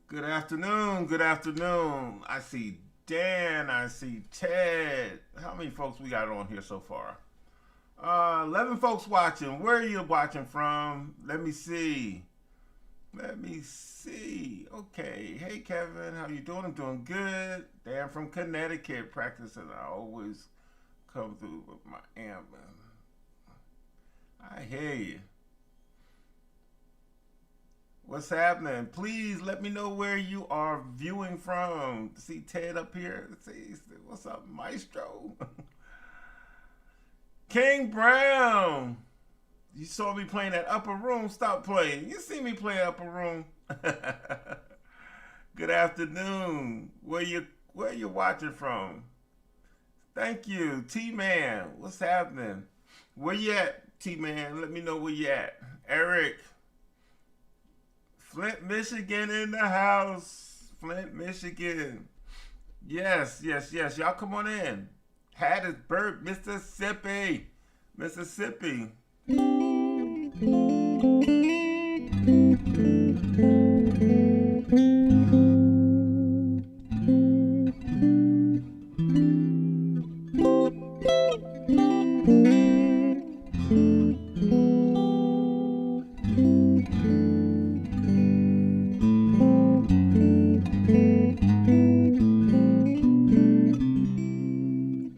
Good afternoon. Good afternoon. I see Dan. I see Ted. How many folks we got on here so far? 11 folks watching. Where are you watching from? Let me see. Okay. Hey, Kevin. How you doing? I'm doing good. Dan from Connecticut practicing. I always come through with my amp. I hear you. What's happening? Please let me know where you are viewing from. See Ted up here? See, what's up, Maestro? King Brown. You saw me playing that upper room. Stop playing. You see me play upper room. Good afternoon. Where you watching from? Thank you, T-Man. What's happening? Where you at, T-Man? Let me know where you at. Eric. Flint, Michigan in the house. Flint, Michigan. Yes. Y'all come on in. Hattiesburg, Mississippi.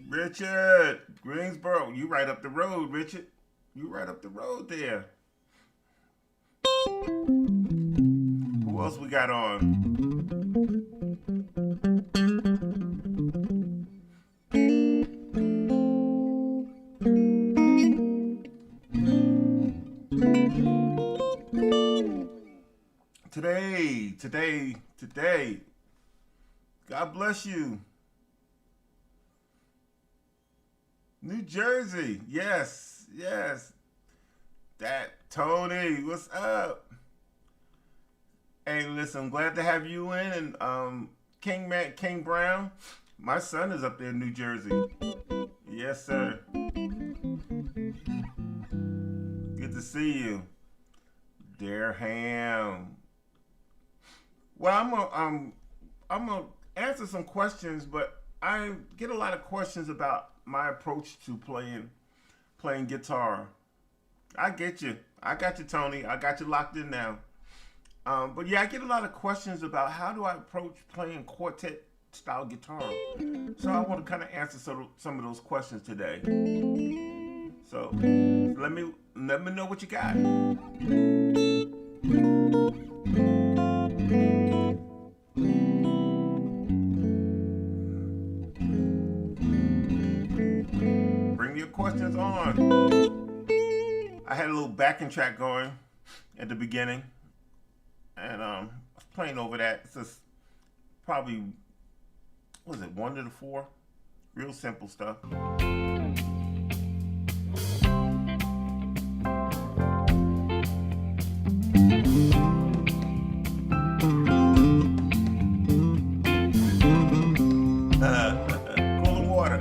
Richard, Greensboro. You right up the road, Richard. You right up the road there. Who else we got on? Today. God bless you. New Jersey, yes. That Tony, what's up? Hey, listen, I'm glad to have you in, and King Brown. My son is up there in New Jersey. Yes, sir. Good to see you. Ham. Well, I'm gonna answer some questions, but I get a lot of questions about my approach to playing guitar. I get you. I got you, Tony. I got you locked in now. But yeah, I get a lot of questions about how do I approach playing quartet style guitar. So I want to kind of answer some of those questions today. So let me know what you got. Bring your questions on. I had a little backing track going at the beginning, and I was playing over that. It's just probably, what was it, 1 to the 4? Real simple stuff. Cooling water.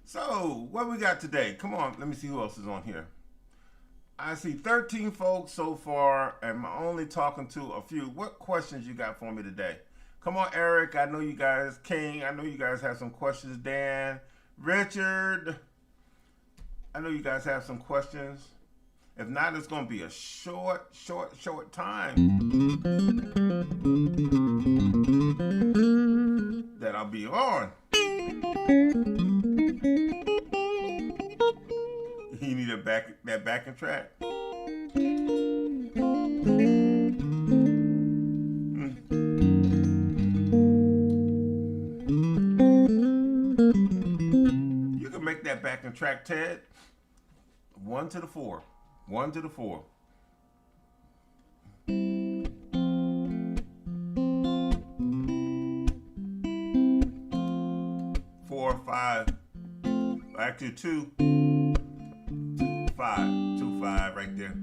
So, what we got today? Come on, let me see who else is on here. I see 13 folks so far, and I'm only talking to a few. What questions you got for me today? Come on, Eric. I know you guys, King. I know you guys have some questions. Dan, Richard. I know you guys have some questions. If not, it's going to be a short time that I'll be on. You need that backing track. You can make that backing track, Ted. 1 to the 4. 1 to the 4. 4, 5. Actually 2. 5. 2, 5 right there.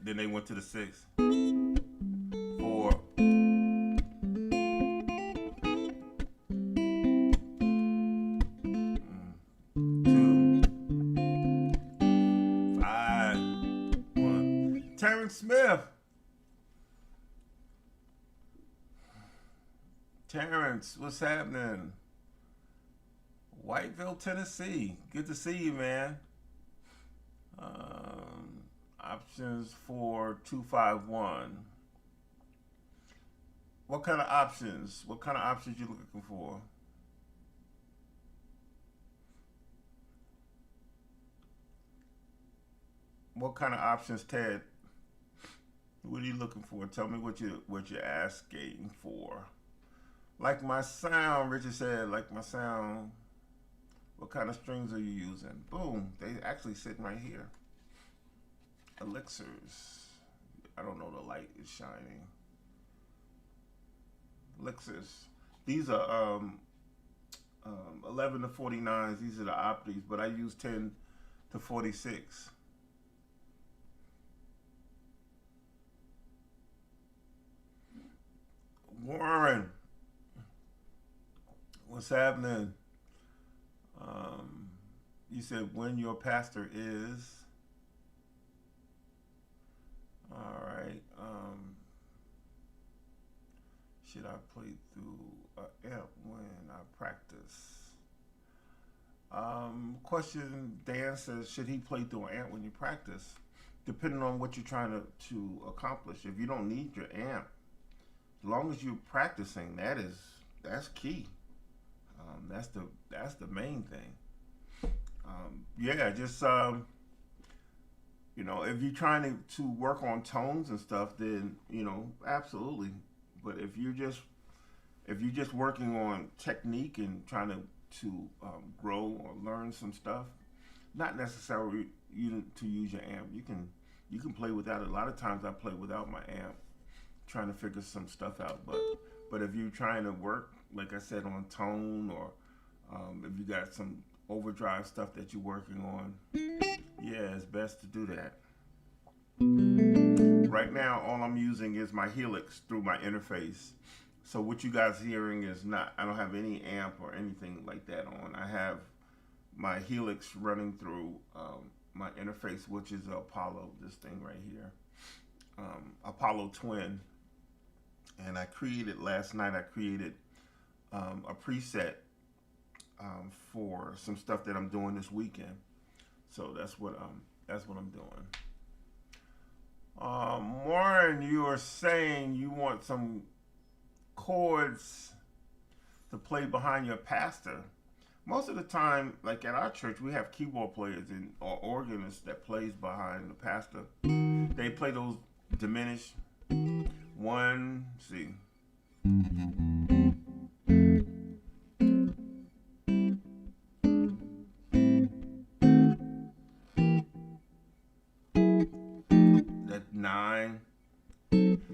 Then they went to the 6. 4. 2. 5. 1. Terrence Smith. Terrence, what's happening? Whiteville, Tennessee. Good to see you, man. Options for 251. What kind of options? What kind of options you looking for? What kind of options, Ted? What are you looking for? Tell me what you're asking for. Like my sound, Richard said, like my sound. What kind of strings are you using? Boom, they actually sitting right here. Elixirs. I don't know, the light is shining. Elixirs. These are 11 to 49s. These are the Optis, but I use 10 to 46. What's happening? Um, you said when your pastor is. All right. Should I play through an amp when I practice? Question Dan says, should he play through an amp when you practice? Depending on what you're trying to accomplish. If you don't need your amp, as long as you're practicing, that's key. That's the main thing. Yeah, just if you're trying to work on tones and stuff, then absolutely. But if you're just working on technique and trying to grow or learn some stuff, not necessarily you to use your amp. You can play without it. A lot of times I play without my amp, trying to figure some stuff out. But if you're trying to work, like I said, on tone or if you got some overdrive stuff that you're working on, yeah, it's best to do that. Right now, all I'm using is my Helix through my interface. So what you guys hearing is not, I don't have any amp or anything like that on. I have my Helix running through my interface, which is Apollo, this thing right here, Apollo Twin. And last night I created a preset for some stuff that I'm doing this weekend. So that's what I'm doing. Warren, you are saying you want some chords to play behind your pastor. Most of the time, like at our church, we have keyboard players or organists that plays behind the pastor. They play those diminished one, see. That 9.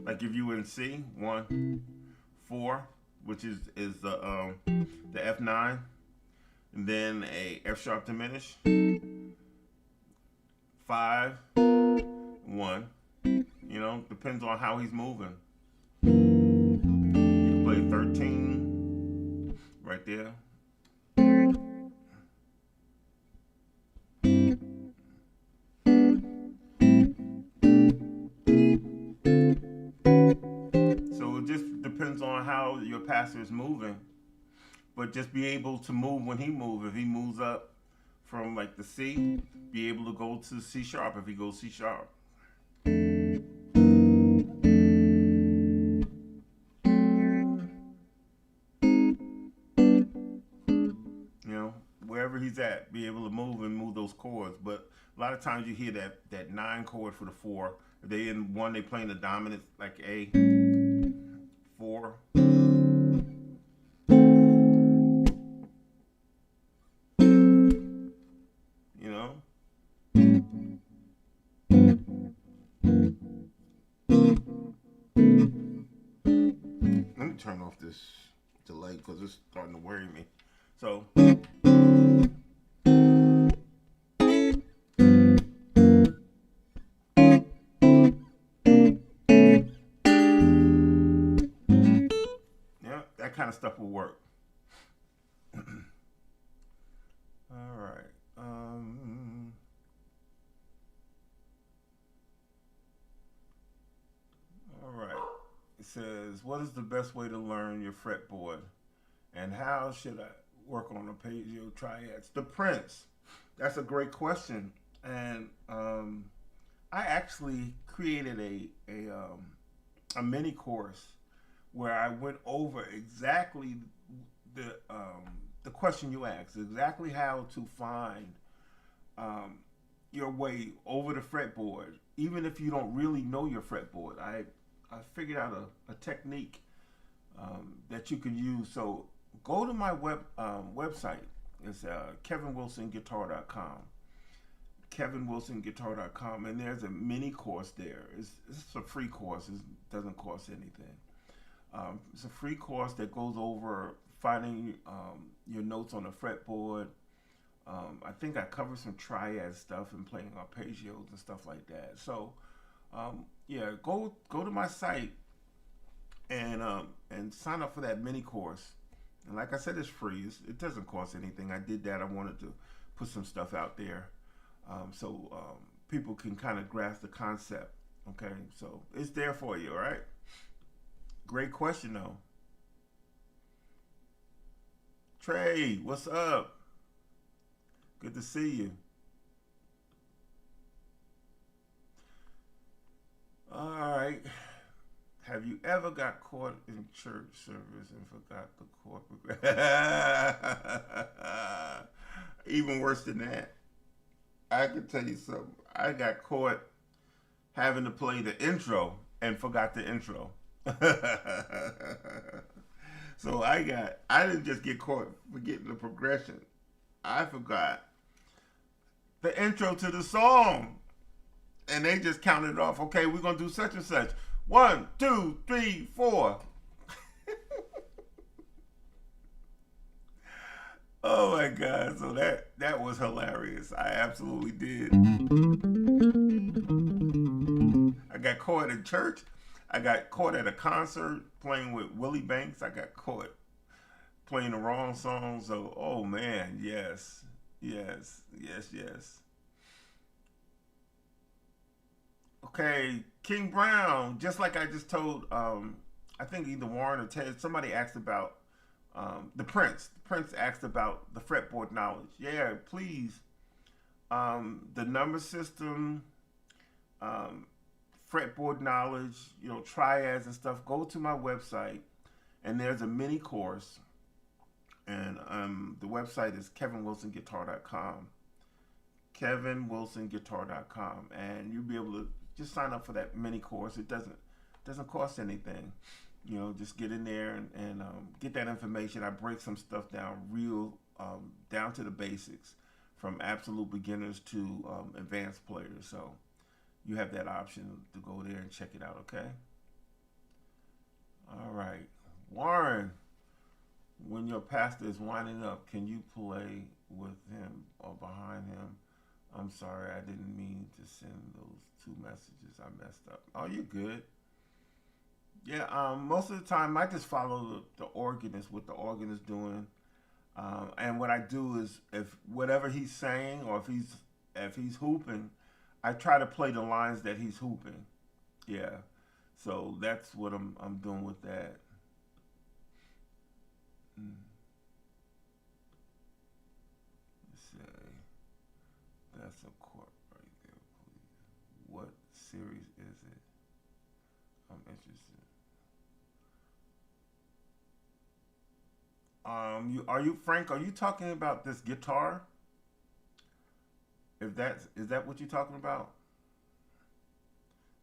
Like if you in C, 1, 4, which is the F9, and then a F sharp diminished, 5, 1. Depends on how he's moving. You can play 13 right there. So it just depends on how your pastor is moving. But just be able to move when he moves. If he moves up from like the C, be able to go to C sharp if he goes C sharp. Wherever he's at, be able to move those chords. But a lot of times you hear that 9 chord for the 4. If they in 1, they playing the dominant like A, 4. Let me turn off this delay because it's starting to worry me. So. That kind of stuff will work. All right. All right. It says, what is the best way to learn your fretboard? And how should I work on arpeggio triads? The Prince. That's a great question. And I actually created a mini course where I went over exactly the question you asked, exactly how to find your way over the fretboard, even if you don't really know your fretboard. I figured out a technique that you can use. So go to my website. It's kevinwilsonguitar.com. kevinwilsonguitar.com, and there's a mini course there. It's a free course. It doesn't cost anything. It's a free course that goes over finding your notes on the fretboard. I think I covered some triad stuff and playing arpeggios and stuff like that. So, go to my site and sign up for that mini course. And like I said, it's free. It doesn't cost anything. I did that. I wanted to put some stuff out there, so people can kind of grasp the concept. Okay, so it's there for you. All right. Great question though. Trey, what's up? Good to see you. All right. Have you ever got caught in church service and forgot the chord progression? Even worse than that. I can tell you something. I got caught having to play the intro and forgot the intro. So I didn't just get caught forgetting the progression. I forgot the intro to the song. And they just counted off. Okay, we're gonna do such and such. 1, 2, 3, 4. Oh my God! So that was hilarious. I absolutely did. I got caught in church. I got caught at a concert playing with Willie Banks. I got caught playing the wrong song. So, oh man, yes, yes, yes, yes. Okay, King Brown. Just like I just told, I think either Warren or Ted. Somebody asked about the Prince. The Prince asked about the fretboard knowledge. Yeah, please. The number system, um, fretboard knowledge, triads and stuff. Go to my website, and there's a mini course, and the website is kevinwilsonguitar.com. kevinwilsonguitar.com, and you'll be able to just sign up for that mini course. It doesn't cost anything. Just get in there and get that information. I break some stuff down real down to the basics, from absolute beginners to advanced players. So you have that option to go there and check it out. Okay. All right, Warren. When your pastor is winding up, can you play with him or behind him? I'm sorry, I didn't mean to send those two messages. I messed up. Oh, you're good. Yeah, most of the time I just follow the organist, what the organist doing. And what I do is, if whatever he's saying, or if he's hooping, I try to play the lines that he's hooping. Yeah. So that's what I'm doing with that. Mm. Let's see. That's a chord right there, please. What series is it? I'm interested. Are you Frank? Are you talking about this guitar? If is that what you're talking about?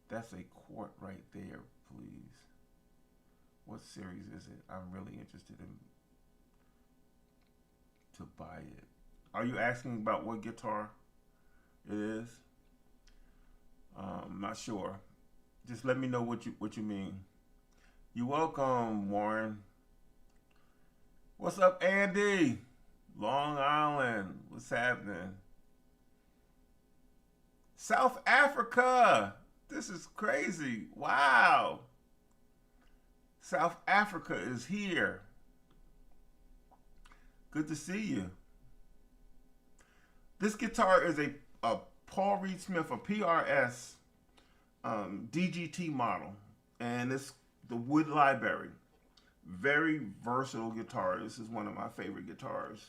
That's a chord right there, please. What series is it? I'm really interested in to buy it. Are you asking about what guitar it is? Not sure. Just let me know what you mean. You're welcome, Warren. What's up, Andy? Long Island. What's happening? South Africa. This is crazy. Wow. South Africa is here. Good to see you. This guitar is a Paul Reed Smith, a PRS DGT model, and it's the Wood Library. Very versatile guitar. This is one of my favorite guitars.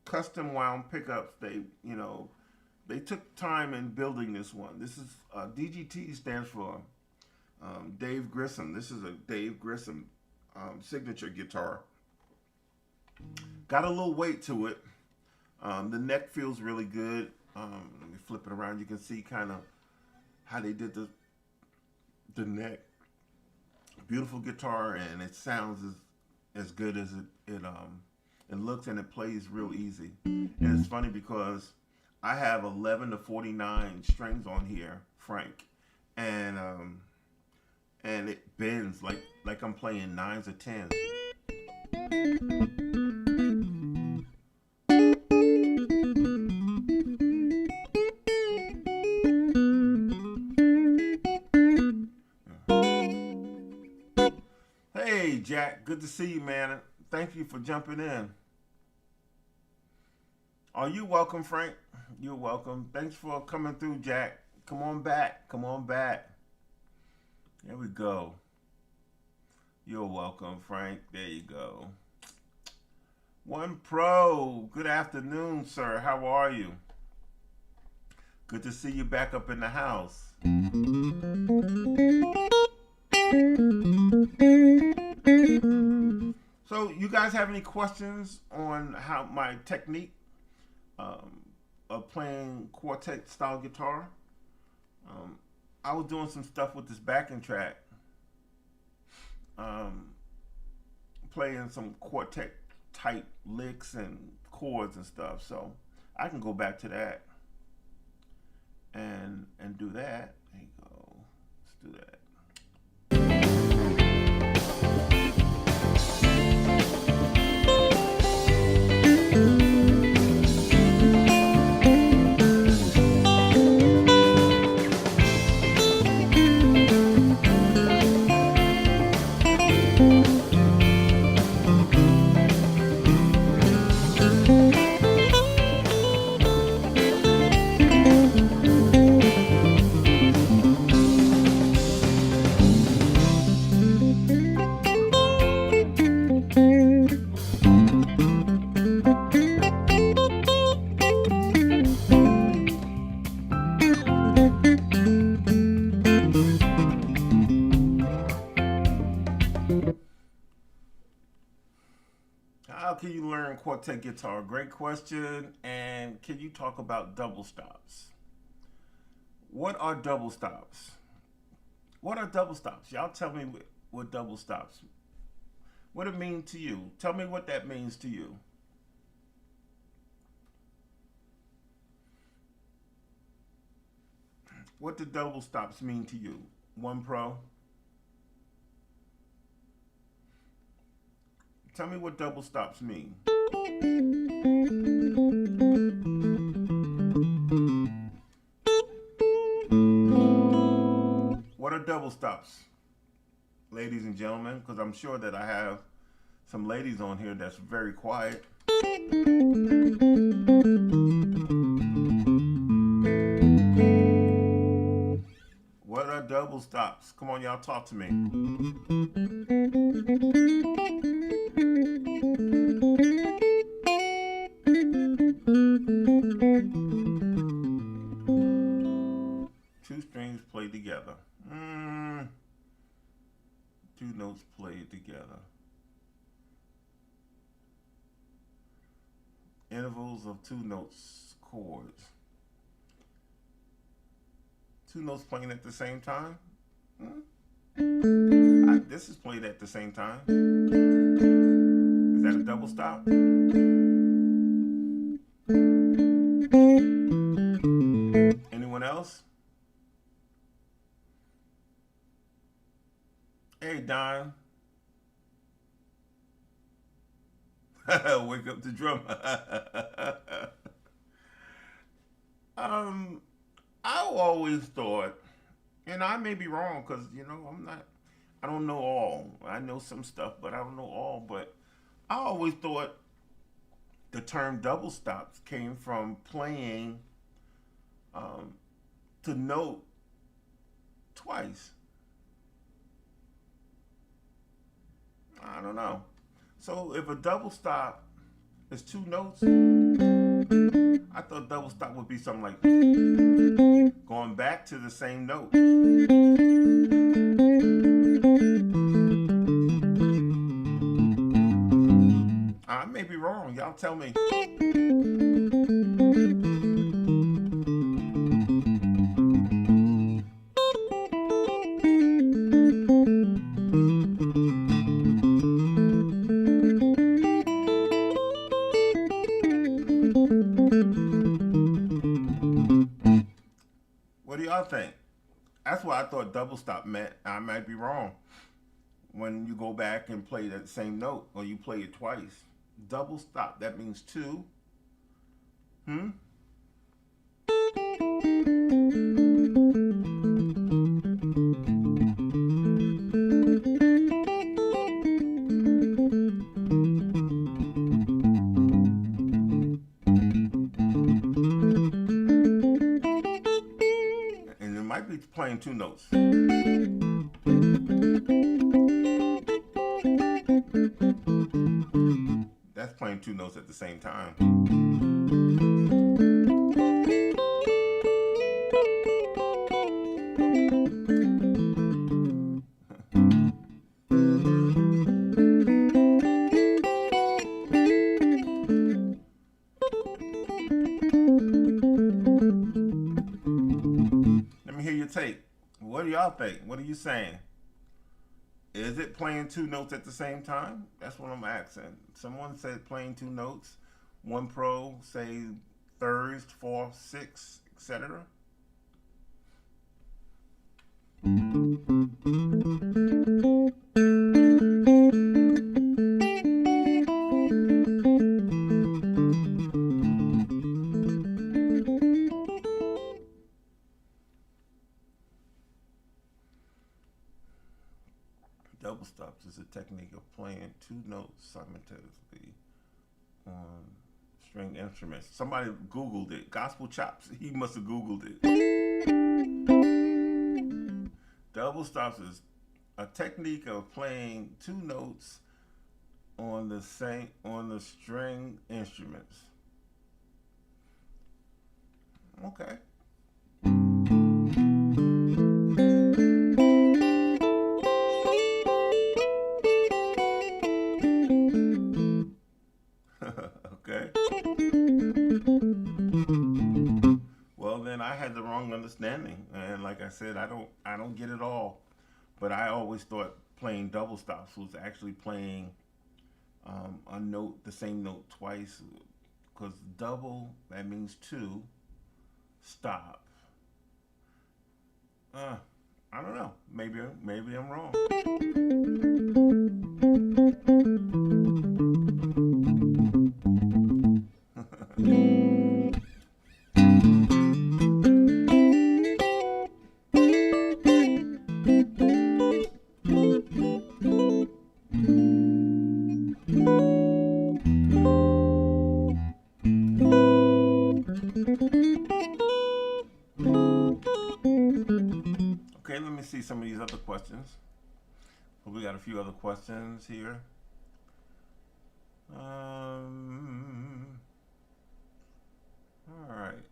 Custom wound pickups. They took time in building this one. This is DGT stands for Dave Grissom. This is a Dave Grissom signature guitar. Got a little weight to it. The neck feels really good. Let me flip it around. You can see kind of how they did the neck. Beautiful guitar, and it sounds as good as it looks, and it plays real easy. And it's funny because I have 11 to 49 strings on here, Frank, and it bends like I'm playing nines or tens. Jack. Good to see you, man. Thank you for jumping in. Oh, you're welcome, Frank. You're welcome. Thanks for coming through, Jack. Come on back. Come on back. There we go. You're welcome, Frank. There you go. One Pro. Good afternoon, sir. How are you? Good to see you back up in the house. So, you guys have any questions on how my technique of playing quartet style guitar? I was doing some stuff with this backing track, playing some quartet type licks and chords and stuff. So I can go back to that and do that. There you go. Let's do that. How can you learn quartet guitar? Great question. And can you talk about double stops? What are double stops? What are double stops? Y'all tell me what double stops, what it means to you. Tell me what that means to you. What do double stops mean to you? One Pro? Tell me what double stops mean. What are double stops, ladies and gentlemen? Because I'm sure that I have some ladies on here that's very quiet. What are double stops? Come on, y'all, talk to me. Two strings played together. Two notes played together. Intervals of two notes, chords. Two notes playing at the same time? This is played at the same time. Is that a double stop? Anyone else? Hey, Don. Wake up the drummer. I always thought, and I may be wrong because, I don't know all. I know some stuff, but I don't know all. But I always thought the term double stops came from playing to note twice. I don't know. So if a double stop is two notes, I thought double stop would be something like going back to the same note. I may be wrong. Y'all tell me. What do y'all think? That's what I thought double stop meant. I might be wrong. When you go back and play that same note, or you play it twice. Double stop, that means two. playing two notes. That's playing two notes at the same time. Let me hear your take. What do y'all think? What are you saying? Is it playing two notes at the same time? That's what I'm asking. Someone said playing two notes. One pro say thirds, fourth, sixth, etc. Double stops is a technique of playing two notes simultaneously on string instruments. Somebody Googled it. Gospel Chops. He must have Googled it. Double stops is a technique of playing two notes on the string instruments. Okay. Okay. Well, then I had the wrong understanding, and like I said, I don't get it all. But I always thought playing double stops was actually playing a note, the same note twice, because double, that means two, stop. I don't know. Maybe I'm wrong. Okay, let me see some of these other questions. We got a few other questions here. All right.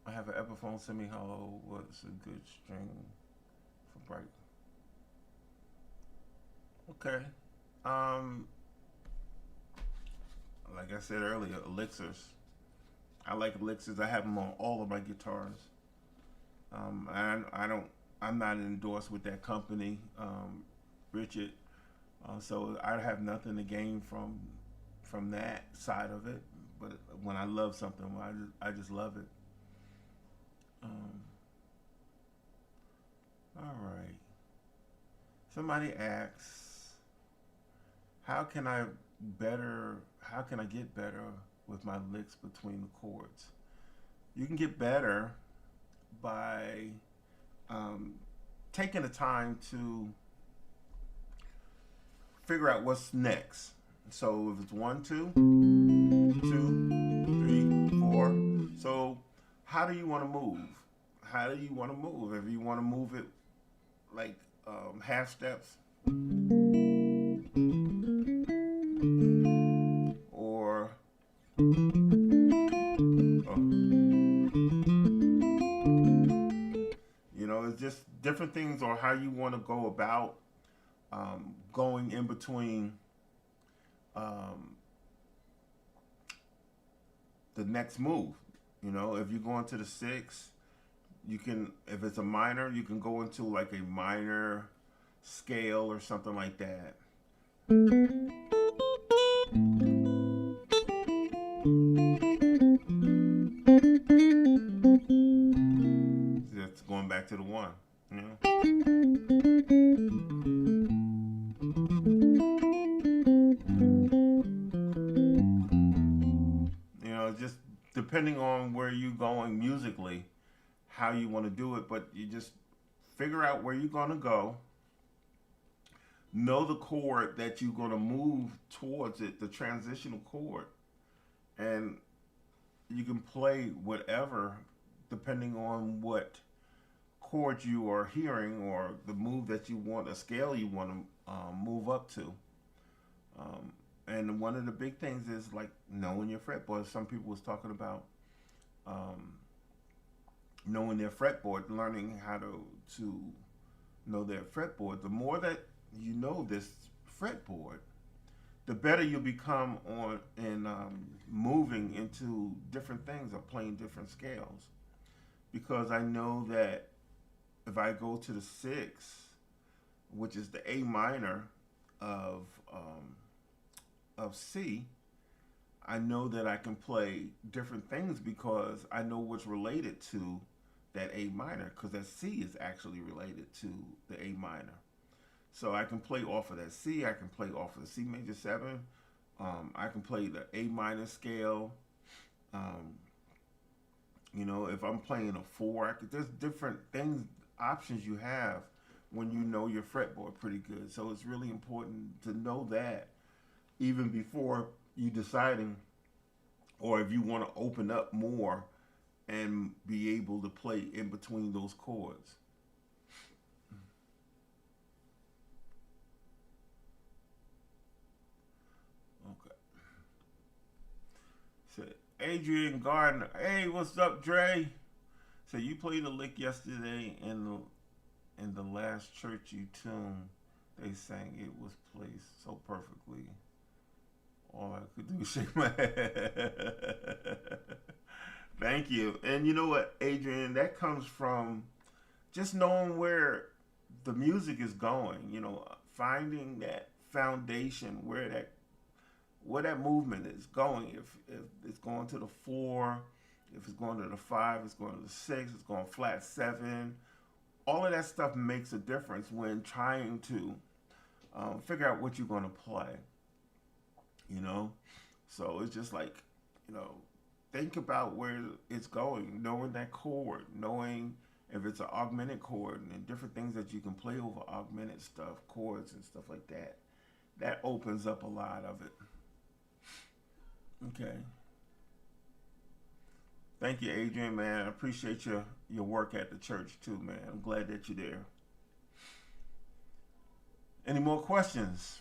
I have an Epiphone semi-hollow. What's a good string for bright? Okay. Like I said earlier, elixirs. I like elixirs. I have them on all of my guitars. I'm not endorsed with that company, Richard. So I have nothing to gain from that side of it. But when I love something, I just love it. All right. Somebody asks, how can I get better with my licks between the chords? You can get better by taking the time to figure out what's next. So if it's 1, 2, 2, 3, 4. So how do you want to move? How do you want to move? If you want to move it like half steps, or it's just different things, or how you want to go about going in between the next move. If you're going to the 6, you can, if it's a minor, you can go into like a minor scale or something like that. That's going back to the 1. Just depending on where you're going musically, how you want to do it, but you just figure out where you're going to go. Know the chord that you're going to move towards it, the transitional chord. And, you can play whatever depending on what chord you are hearing or the move that you want, a scale you want to move up to. And one of the big things is like knowing your fretboard. Some people was talking about um, knowing their fretboard, learning how to know their fretboard. The more that you know this fretboard, the better you become on in moving into different things or playing different scales. Because I know that if I go to the six, which is the A minor of C, I know that I can play different things because I know what's related to that A minor, because that C is actually related to the A minor. So I can play off of that C. I can play off of the C major 7. I can play the A minor scale. Um, if I'm playing a 4, there's different things, options you have when you know your fretboard pretty good. So it's really important to know that even before you deciding, or if you want to open up more and be able to play in between those chords. Okay. So Adrian Gardner, hey, what's up, Dre? So you played a lick yesterday in the last church you tuned. They sang it was placed so perfectly. All I could do was shake my head. Thank you. And you know what, Adrian, that comes from just knowing where the music is going, finding that foundation where that movement is going. If it's going to the 4, if it's going to the 5, it's going to the 6, it's going flat 7. All of that stuff makes a difference when trying to figure out what you're going to play. So it's just like, think about where it's going, knowing that chord, knowing if it's an augmented chord and different things that you can play over augmented stuff, chords and stuff like that. That opens up a lot of it. Okay. Thank you, Adrian, man. I appreciate your work at the church too, man. I'm glad that you're there. Any more questions?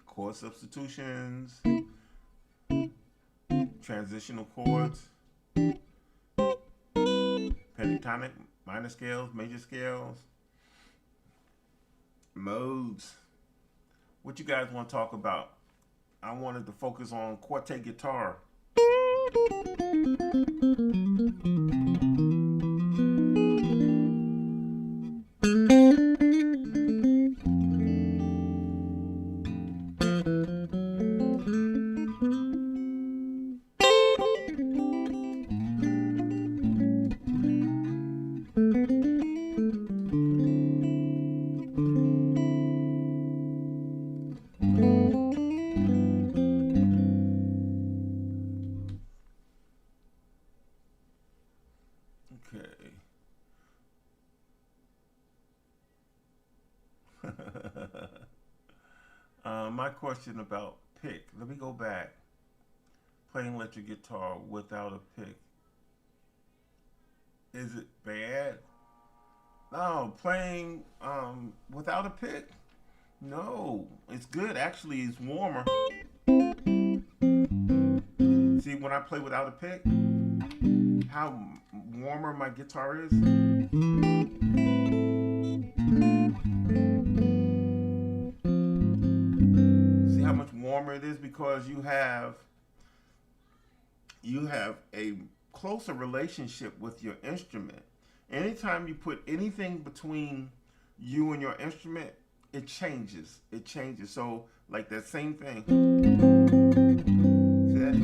Chord substitutions, transitional chords, pentatonic, minor scales, major scales, modes. What you guys want to talk about? I wanted to focus on Quartet guitar. Okay. My question about pick. Let me go back. Playing electric guitar without a pick. Is it bad? No, playing without a pick? No, it's good. Actually, it's warmer. See, when I play without a pick, how warmer my guitar is. See how much warmer it is because you have a closer relationship with your instrument. Anytime you put anything between you and your instrument, it changes. It changes. So like that same thing. See that?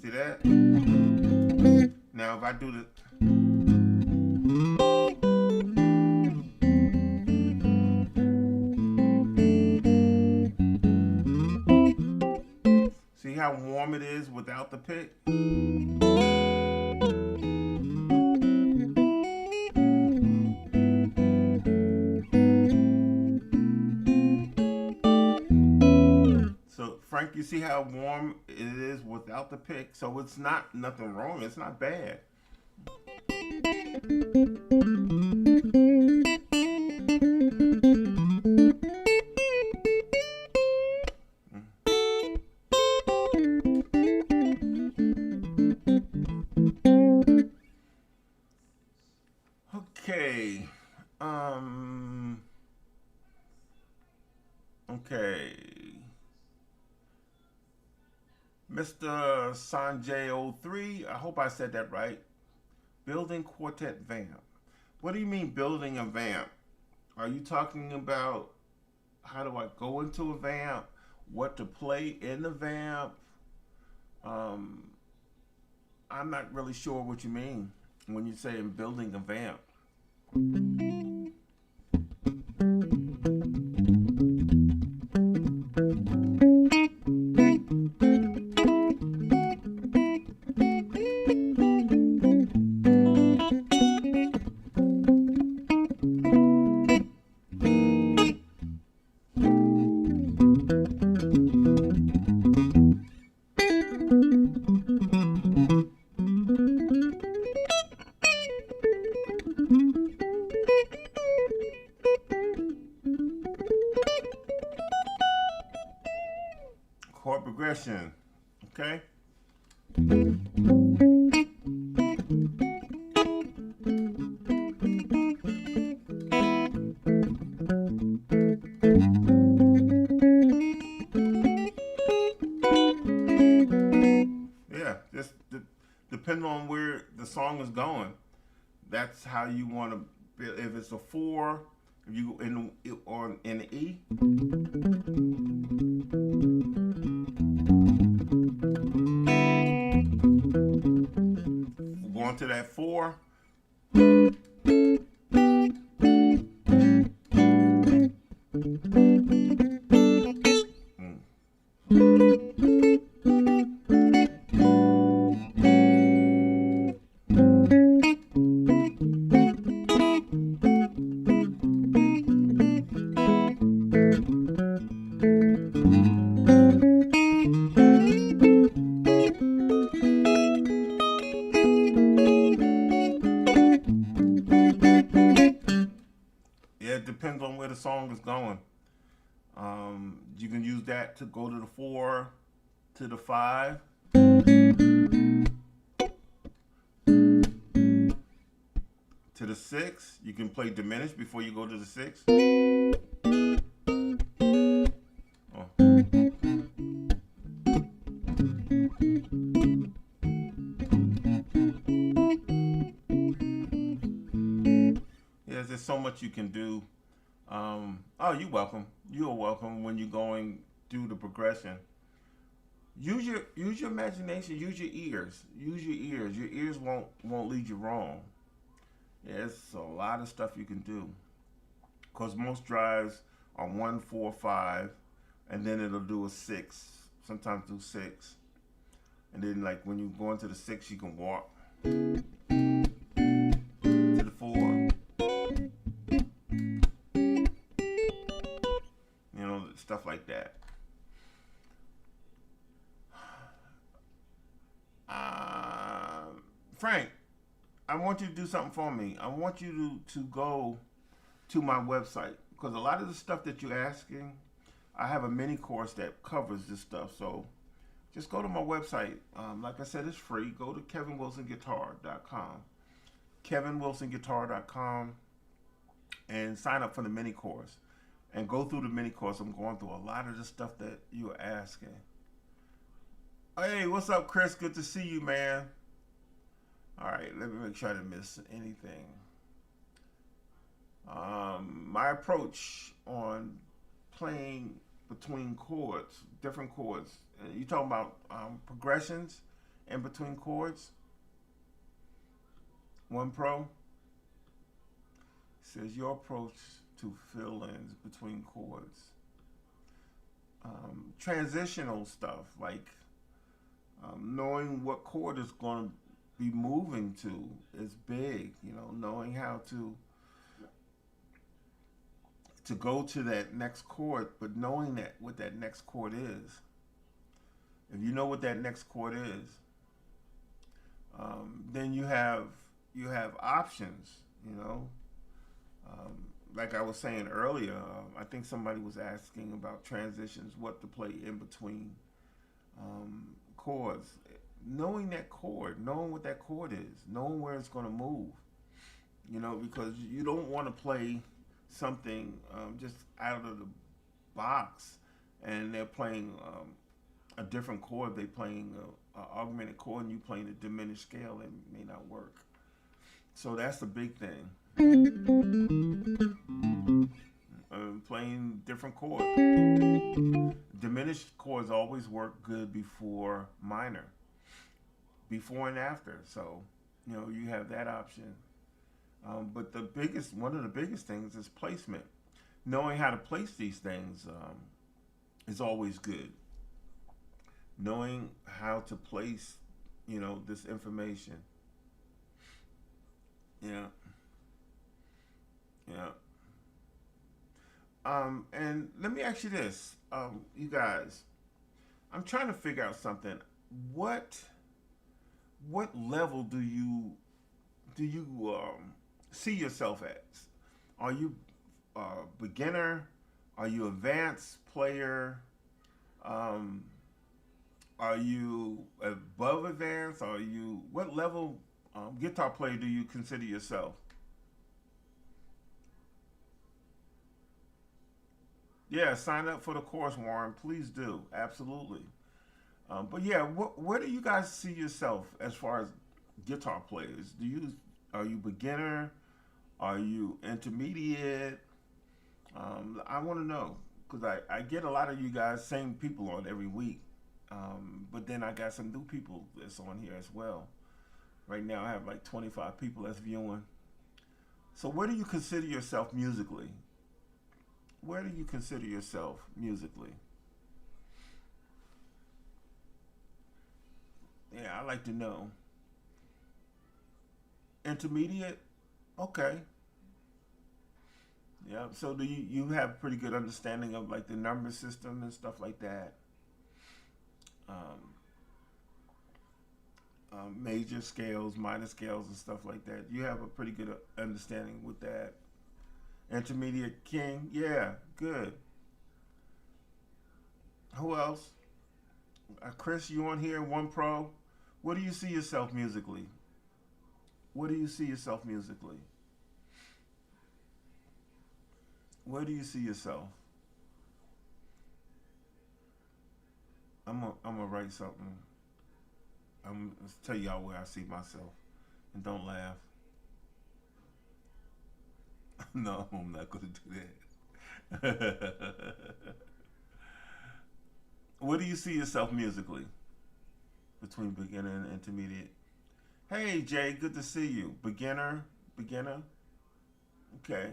See that? Now if I do the see how warm it is without the pick? So Frank, you see how warm it is without the pick? So it's not nothing wrong. It's not bad. Okay. Um. Okay. Mr. Sanjay03, I hope I said that right. Building Quartet vamp. What do you mean building a vamp? Are you talking about how do I go into a vamp? What to play in the vamp? Um, I'm not really sure what you mean when you say building a vamp. Chord progression. Okay? Yeah, just depending on where the song is going. That's how you want to. If it's a 4, if you in or in the E, going to that 4. Yeah, it depends on where the song is going. You can use that to go to the 4, to the 5, to the 6. You can play diminished before you go to the 6. Oh. Yes, there's so much you can do. Oh, you're welcome. You're welcome when you're going through the progression. Use your imagination. Use your ears. Use your ears. Your ears won't lead you wrong. There's a lot of stuff you can do. Cause most drives are 1, 4, 5, and then it'll do a 6. Sometimes do 6, and then like when you go into the 6, you can walk to the 4. Stuff like that. Frank, I want you to do something for me. I want you to go to my website because a lot of the stuff that you're asking, I have a mini course that covers this stuff. So just go to my website. Like I said, it's free. Go to kevinwilsonguitar.com. kevinwilsonguitar.com and sign up for the mini course. And go through the mini course. I'm going through a lot of the stuff that you were asking. Hey, what's up, Chris? Good to see you, man. All right, let me make sure I didn't miss anything. My approach on playing between chords, different chords. You talking about progressions in between chords? One Pro says your approach to fill-ins between chords. Transitional stuff like Knowing what chord is going to be moving to is big. You know, knowing how to go to that next chord, but knowing that what that next chord is. If you know what that next chord is, then you have options. You know, um, like I was saying earlier, I think somebody was asking about transitions, what to play in between chords. Knowing that chord, knowing what that chord is, knowing where it's going to move. You know, because you don't want to play something just out of the box, and they're playing a different chord. They're playing a augmented chord, and you playing a diminished scale. It may not work. So that's the big thing. Playing different chords. Diminished chords always work good before minor, before and after. So, you know, you have that option. But one of the biggest things is placement. Knowing how to place these things is always good. Knowing how to place, you know, this information. Yeah, yeah. And let me ask you this, you guys. I'm trying to figure out something. What what level do you see yourself as? Are you beginner? Are you advanced player? Um, are you above advanced? Are you what level guitar player do you consider yourself? Yeah, sign up for the course, Warren. Please do. Absolutely. But yeah, where do you guys see yourself as far as guitar players? Are you beginner? Are you intermediate? I want to know because I get a lot of you guys, same people on every week. But then I got some new people that's on here as well. Right now I have like 25 people that's viewing. So where do you consider yourself musically? Where do you consider yourself musically? Yeah, I like to know. Intermediate? Okay. Yeah. So do you have pretty good understanding of like the number system and stuff like that? Um, Major scales, minor scales, and stuff like that. You have a pretty good understanding with that. Intermediate king, yeah, good. Who else? Chris, you on here? One pro. Where do you see yourself musically? Where do you see yourself musically? Where do you see yourself? I'm gonna write something. I'm gonna tell y'all where I see myself, and don't laugh. No, I'm not gonna do that. Where do you see yourself musically between beginner and intermediate? Hey Jay, good to see you. Beginner. Okay,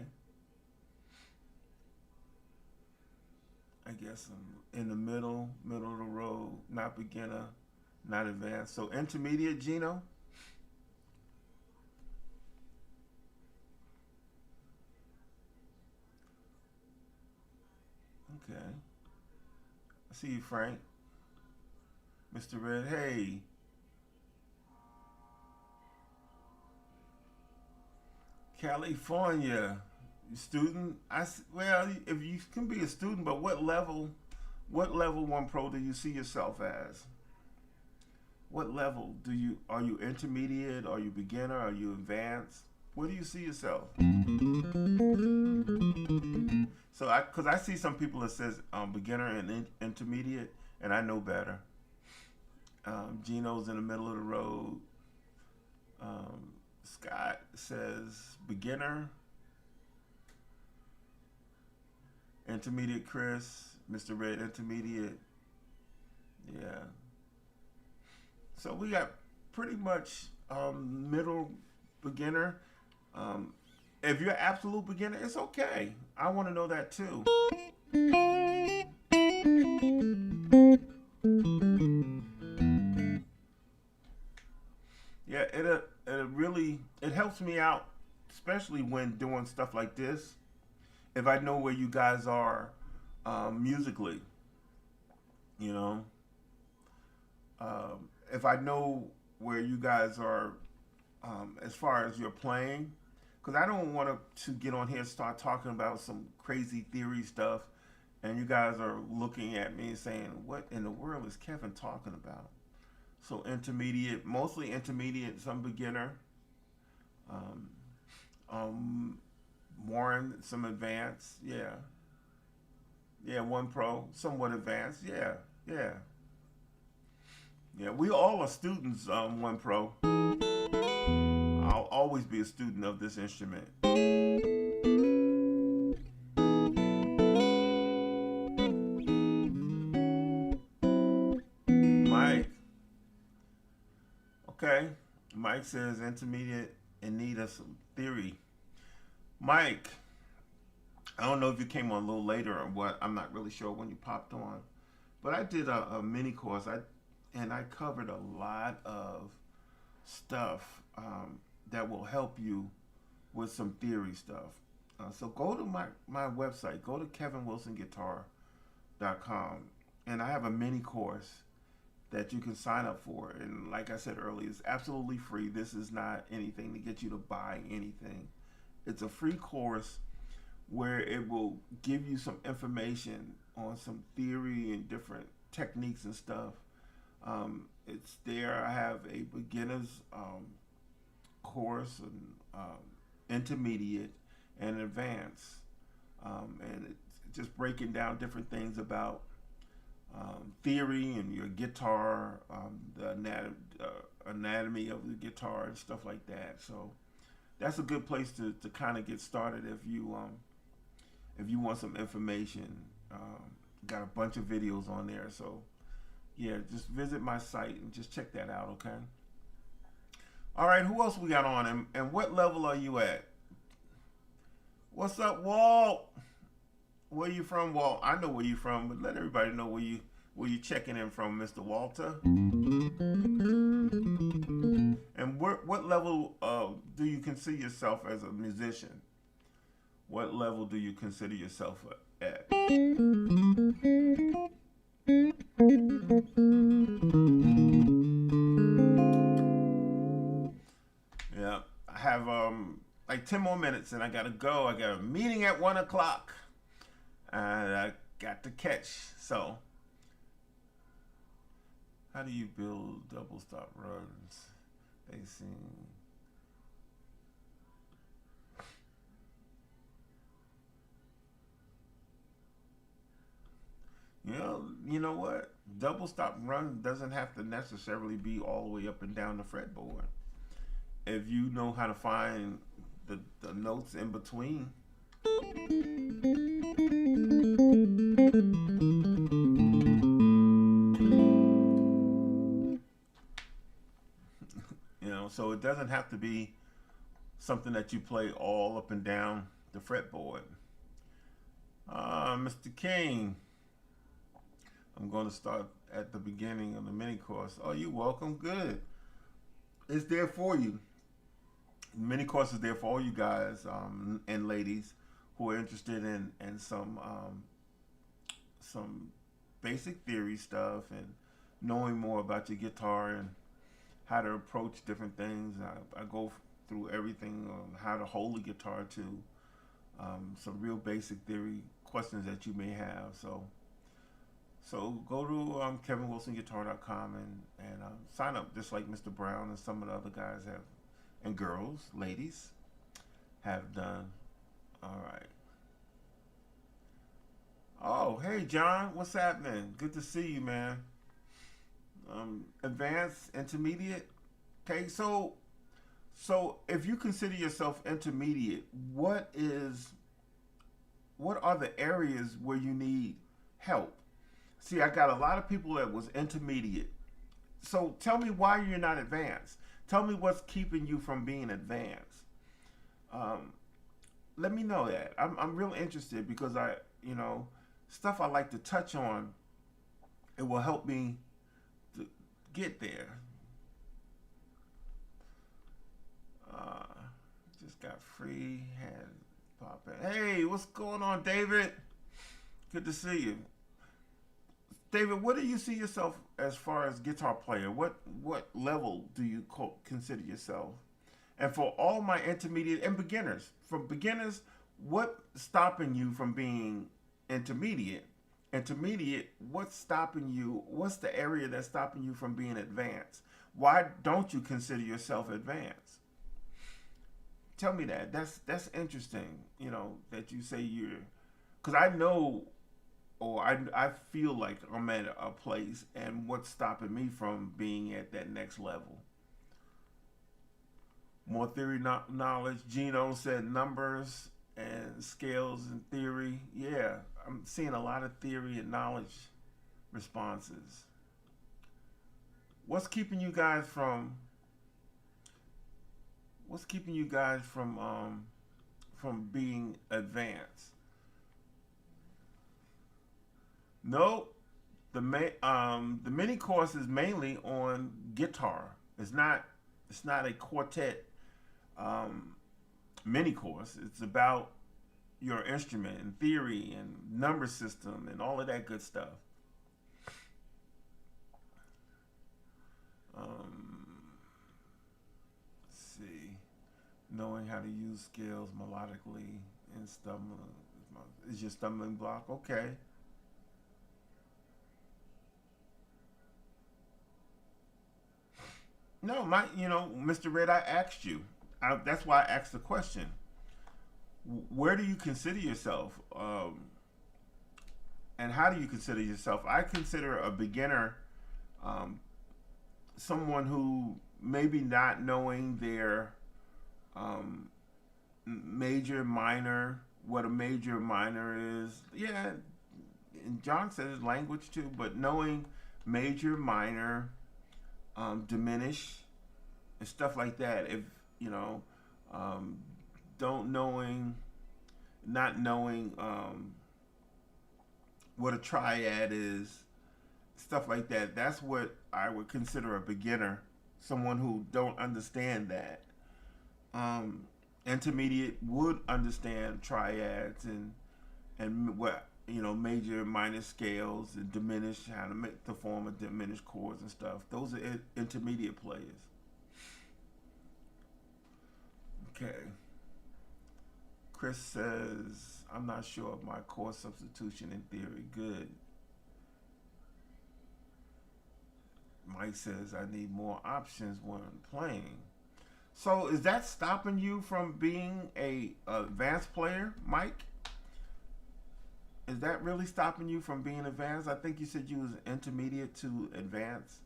I guess I'm in the middle of the road. Not beginner, not advanced. So intermediate, Gino. Okay, I see you, Frank. Mr. Red. Hey, California. Student. Well, if you can be a student, but what level? What level one pro do you see yourself as? What level do you are you intermediate? Are you beginner? Are you advanced? Where do you see yourself? So because I see some people that says beginner and intermediate, and I know better. Gino's in the middle of the road. Scott says beginner, intermediate. Chris, Mr. Red, intermediate. Yeah. So we got pretty much middle beginner. Um, if you're absolute beginner, it's okay. I want to know that too. helps me out, especially when doing stuff like this. If I know where you guys are musically, you know, if I know where you guys are as far as your playing, because I don't want to get on here and start talking about some crazy theory stuff, and you guys are looking at me and saying, "What in the world is Kevin talking about?" So intermediate, mostly intermediate, some beginner, um, Warren, some advanced, yeah, yeah, one pro, somewhat advanced, yeah, yeah, yeah. We all are students, one pro. I'll always be a student of this instrument. Mike, okay. Mike says intermediate in need of some theory. Mike, I don't know if you came on a little later or what. I'm not really sure when you popped on, but I did a mini course. I covered a lot of stuff that will help you with some theory stuff. So go to my website. Go to kevinwilsonguitar.com, and I have a mini course that you can sign up for. And like I said earlier, it's absolutely free. This is not anything to get you to buy anything. It's a free course where it will give you some information on some theory and different techniques and stuff. It's there. I have a beginner's course, and intermediate, and advanced, and it's just breaking down different things about theory and your guitar, the anatomy of the guitar and stuff like that. So that's a good place to kind of get started if you want some information. Got a bunch of videos on there, so yeah, just visit my site and just check that out, okay? All right, who else we got on, and what level are you at? What's up, Walt? Where you from, Walt? I know where you from, but let everybody know where you checking in from, Mr. Walter. And what level do you consider yourself as a musician? What level do you consider yourself at? Yeah, I have like 10 more minutes, and I gotta go. I got a meeting at 1:00, and I got to catch. So, how do you build double stop runs? Basing. You know what? Double stop run doesn't have to necessarily be all the way up and down the fretboard. If you know how to find the notes in between. So it doesn't have to be something that you play all up and down the fretboard. Mr. King, I'm going to start at the beginning of the mini course. Oh, you're welcome. Good. It's there for you. The mini course is there for all you guys and ladies who are interested in some basic theory stuff and knowing more about your guitar and how to approach different things. I go through everything on how to hold a guitar to some real basic theory questions that you may have. So go to kevinwilsonguitar.com and sign up just like Mr. Brown and some of the other guys have, and girls, ladies, have done. All right. Oh, hey, John. What's happening? Good to see you, man. Advanced, intermediate. Okay, so if you consider yourself intermediate, what are the areas where you need help? See, I got a lot of people that was intermediate. So tell me why you're not advanced. Tell me what's keeping you from being advanced. Let me know that. I'm real interested because stuff I like to touch on, it will help me to get there. got free hand pop in. Hey, what's going on, David? Good to see you. David, what do you see yourself as far as guitar player? What level do you consider yourself? And for all my intermediate and beginners, for beginners, what's stopping you from being intermediate? Intermediate, what's stopping you? What's the area that's stopping you from being advanced? Why don't you consider yourself advanced? Tell me that. That's interesting. You know that you say you're, because I know, or I feel like I'm at a place, and what's stopping me from being at that next level? More theory knowledge. Gino said numbers and scales and theory. Yeah, I'm seeing a lot of theory and knowledge responses. What's keeping you guys from? What's keeping you guys from being advanced? No, the mini course is mainly on guitar. It's not a quartet mini course. It's about your instrument and theory and number system and all of that good stuff. Let's see, knowing how to use scales melodically and stumbling is your stumbling block. Okay. No, Mr. Red, I asked you. That's why I asked the question. Where do you consider yourself? And how do you consider yourself? I consider a beginner someone who maybe not knowing their major, minor, what a major, minor is. Yeah, and John says language too, but knowing major, minor, diminish, and stuff like that. If you know, don't knowing, not knowing what a triad is, stuff like that. That's what I would consider a beginner, someone who don't understand that. Intermediate would understand triads and what major, minor scales and diminish, how to make the form of diminished chords and stuff. Those are intermediate players. Okay. Chris says, I'm not sure of my chord substitution in theory. Good. Mike says, I need more options when playing. So is that stopping you from being a advanced player, Mike? Is that really stopping you from being advanced? I think you said you was intermediate to advanced.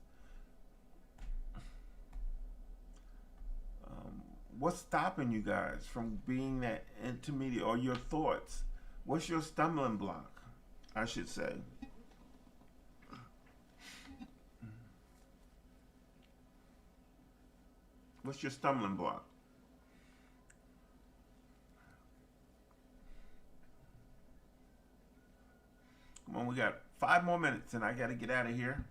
What's stopping you guys from being that intermediate, or your thoughts? What's your stumbling block, I should say? What's your stumbling block? Come on, we got 5 more minutes and I got to get out of here.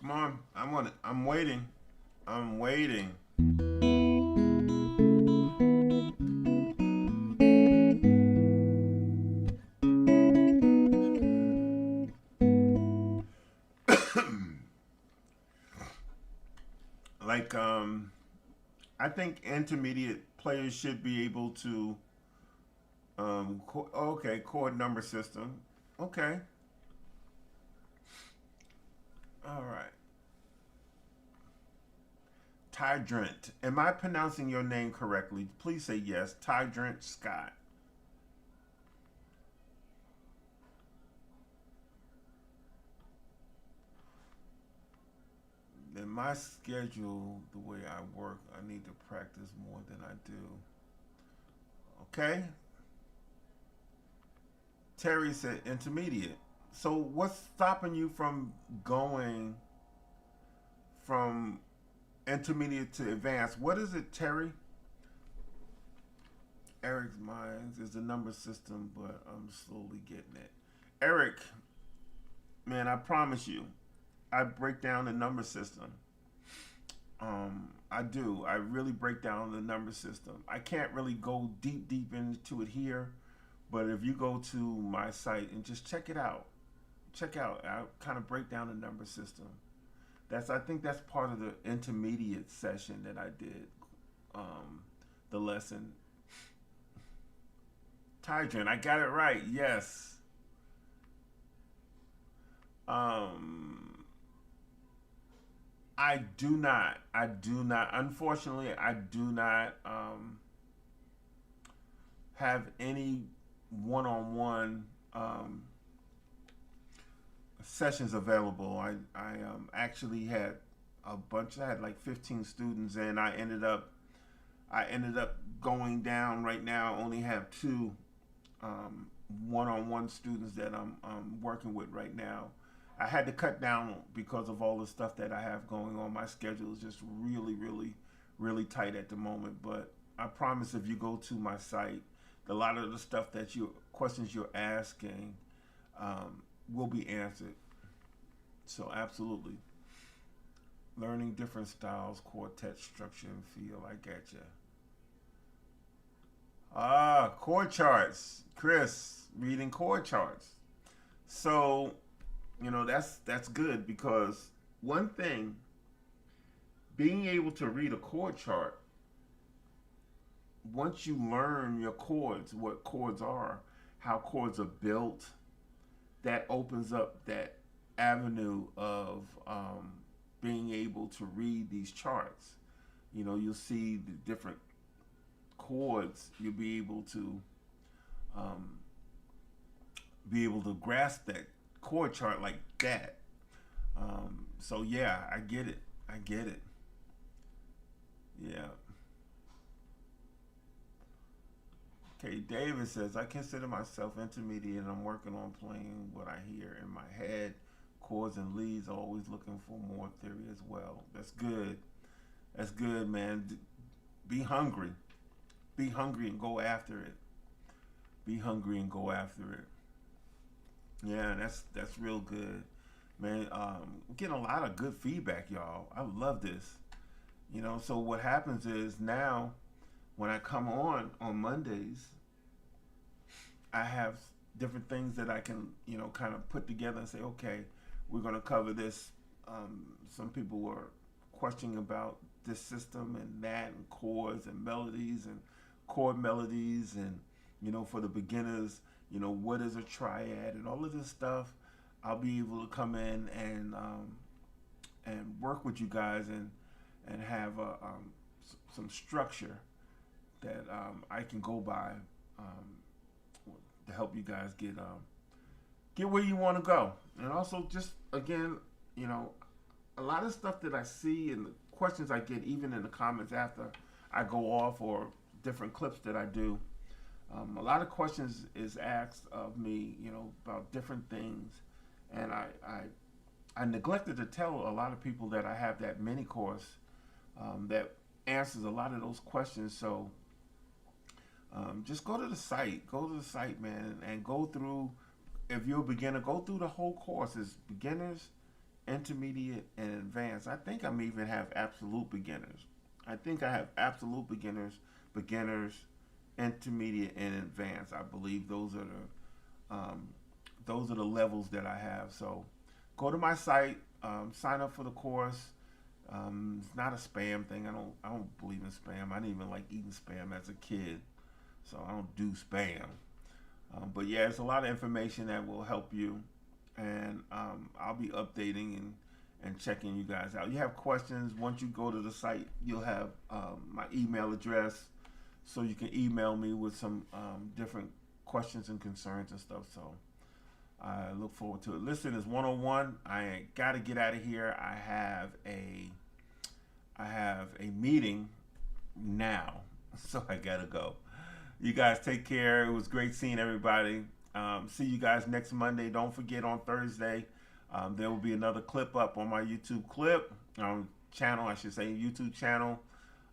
Come on, I'm waiting. I'm waiting. Like, I think intermediate players should be able to, okay, chord number system. Okay. All right. Tydrent. Am I pronouncing your name correctly? Please say yes. Tydrent Scott. In my schedule, the way I work, I need to practice more than I do. Okay? Terry said intermediate. So what's stopping you from going from intermediate to advanced? What is it, Terry? Eric's mind is the number system, but I'm slowly getting it. Eric, man, I promise you, I break down the number system. I do. I really break down the number system. I can't really go deep into it here, but if you go to my site and just check out. I kind of break down the number system. I think that's part of the intermediate session that I did. The lesson. Tidrin, I got it right. Yes. Um, I do not. I do not. Unfortunately, I do not have any one-on-one sessions available. I actually had a bunch. I had like 15 students, and I ended up going down. Right now, I only have two um, one-on-one students that I'm working with right now. I had to cut down because of all the stuff that I have going on. My schedule is just really tight at the moment. But I promise, if you go to my site, a lot of the stuff that you questions you're asking will be answered. So absolutely, learning different styles, quartet structure and feel. I get you. Chord charts, Chris, reading chord charts. So that's good because one thing, being able to read a chord chart, once you learn your chords, what chords are, how chords are built, that opens up that avenue of being able to read these charts. You'll see the different chords. You'll um, be able to grasp that chord chart like that. So yeah, I get it. I get it. Yeah. Okay, David says, I consider myself intermediate and I'm working on playing what I hear in my head. Chords and leads, always looking for more theory as well. That's good. That's good, man. Be hungry. Be hungry and go after it. Be hungry and go after it. Yeah, that's real good, man. Getting a lot of good feedback, y'all. I love this. So what happens is now when I come on Mondays, I have different things that I can, kind of put together and say, okay, we're going to cover this. Some people were questioning about this system and that, and chords and melodies and chord melodies, and for the beginners, what is a triad and all of this stuff. I'll be able to come in and work with you guys and have some structure that I can go by to help you guys get where you want to go. And also, just again, a lot of stuff that I see and the questions I get, even in the comments after I go off, or different clips that I do. A lot of questions is asked of me, about different things, and I neglected to tell a lot of people that I have that mini course that answers a lot of those questions. So just go to the site. Go to the site, man, and go through. If you're a beginner, go through the whole course. It's beginners, intermediate, and advanced. I think I may even have absolute beginners. I think I have absolute beginners, intermediate, and advanced. I believe those are the levels that I have. So go to my site, sign up for the course. It's not a spam thing. I don't believe in spam. I didn't even like eating spam as a kid, so I don't do spam. But yeah, it's a lot of information that will help you, and I'll be updating and checking you guys out. You have questions, once you go to the site, you'll have my email address, so you can email me with some different questions and concerns and stuff. So I look forward to it. Listen, it's 101. I got to get out of here. I have a meeting now, so I gotta go. You guys take care. It was great seeing everybody. See you guys next Monday. Don't forget on Thursday, there will be another clip up on my YouTube channel, I should say, YouTube channel.